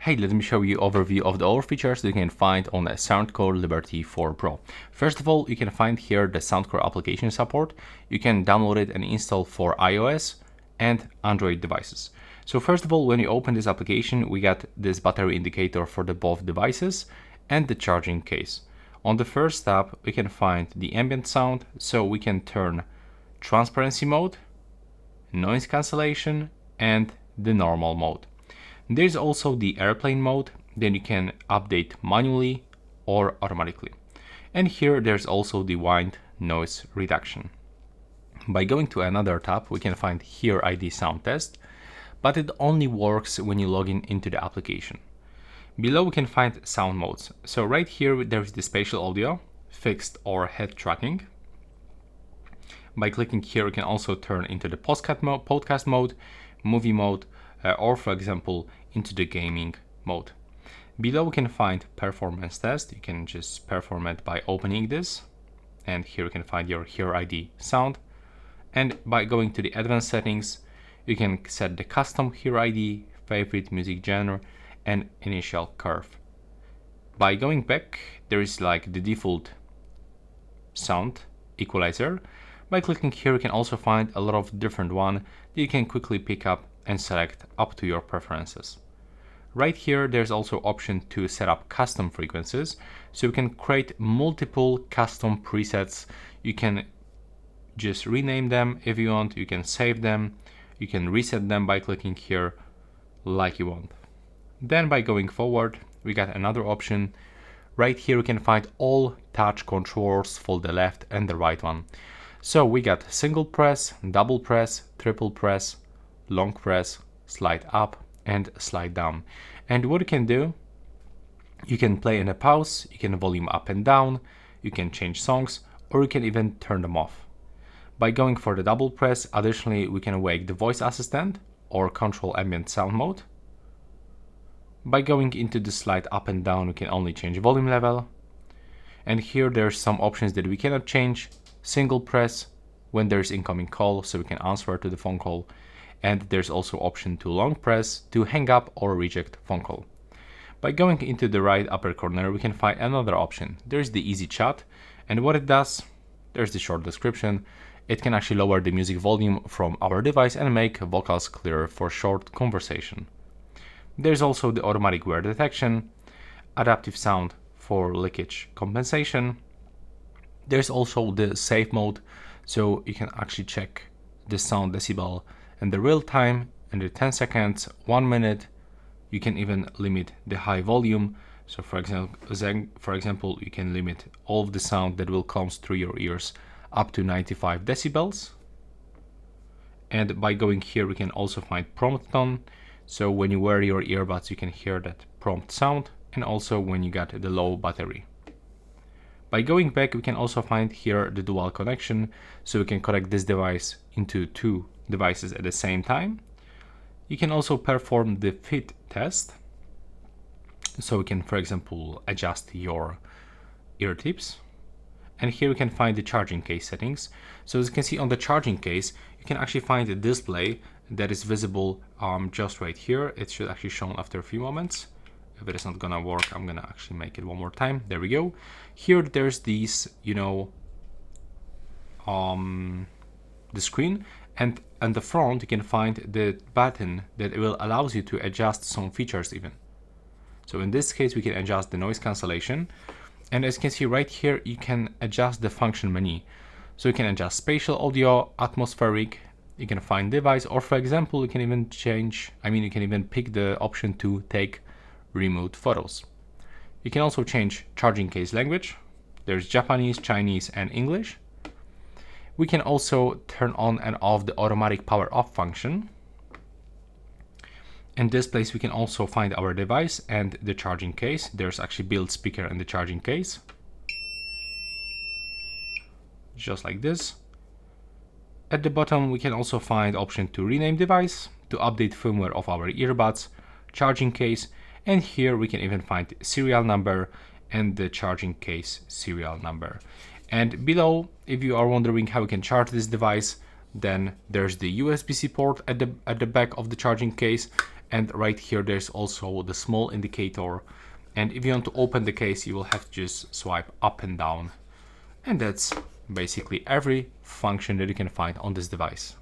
Hey, let me show you overview of the all features that you can find on the Soundcore Liberty 4 Pro. First of all, you can find here the Soundcore application support. You can download it and install for iOS and Android devices. So first of all, when you open this application, we got this battery indicator for the both devices and the charging case. On the first tab, we can find the ambient sound, so we can turn transparency mode, noise cancellation, and the normal mode. There's also the airplane mode, then you can update manually or automatically. And here there's also the white noise reduction. By going to another tab, we can find HearID sound test, but it only works when you log in into the application. Below we can find sound modes. So right here there is the spatial audio, fixed or head tracking. By clicking here, you can also turn into the podcast mode, movie mode, or for example into the gaming mode. Below we can find performance test. You can just perform it by opening this, and here you can find your HearID sound. And by going to the advanced settings, you can set the custom HearID, favorite music genre, and initial curve. By going back, there is like the default sound equalizer. By clicking here, you can also find a lot of different one that you can quickly pick up and select up to your preferences. Right here there's also option to set up custom frequencies, so you can create multiple custom presets. You can just rename them if you want, you can save them, you can reset them by clicking here like you want. Then by going forward, we got another option. Right here you can find all touch controls for the left and the right one. So we got single press, double press, triple press, long press, slide up and slide down. And what you can do, you can play in a pause, you can volume up and down, you can change songs, or you can even turn them off. By going for the double press, additionally we can wake the voice assistant or control ambient sound mode. By going into the slide up and down, we can only change volume level. And here there's some options that we cannot change. Single press when there's incoming call, so we can answer to the phone call. And there's also option to long press to hang up or reject phone call. By going into the right upper corner, we can find another option. There's the easy chat, and what it does, there's the short description. It can actually lower the music volume from our device and make vocals clearer for short conversation. There's also the automatic wear detection, adaptive sound for leakage compensation. There's also the safe mode, so you can actually check the sound decibel in the real time, in the 10 seconds, 1 minute. You can even limit the high volume. So for example, you can limit all of the sound that will come through your ears up to 95 decibels. And by going here, we can also find prompt tone. So when you wear your earbuds, you can hear that prompt sound, and also when you got the low battery. By going back, we can also find here the dual connection, so we can connect this device into two devices at the same time. You can also perform the fit test, so we can, for example, adjust your ear tips. And here we can find the charging case settings. So as you can see on the charging case, you can actually find a display that is visible just right here. It should actually show after a few moments. If it is not gonna work, I'm gonna actually make it one more time. There we go. Here there's these, the screen, and on the front you can find the button that will allows you to adjust some features even. So in this case we can adjust the noise cancellation, and as you can see right here you can adjust the function menu. So you can adjust spatial audio, atmospheric, you can find device, or for example you can even you can even pick the option to take remote photos. You can also change charging case language. There's Japanese, Chinese, and English. We can also turn on and off the automatic power off function. In this place we can also find our device and the charging case. There's actually built speaker in the charging case, just like this. At the bottom we can also find option to rename device, to update firmware of our earbuds, charging case, and here we can even find serial number and the charging case serial number. And below, if you are wondering how you can charge this device, then there's the USB-C port at the back of the charging case, And right here, there's also the small indicator. And if you want to open the case, you will have to just swipe up and down. And that's basically every function that you can find on this device.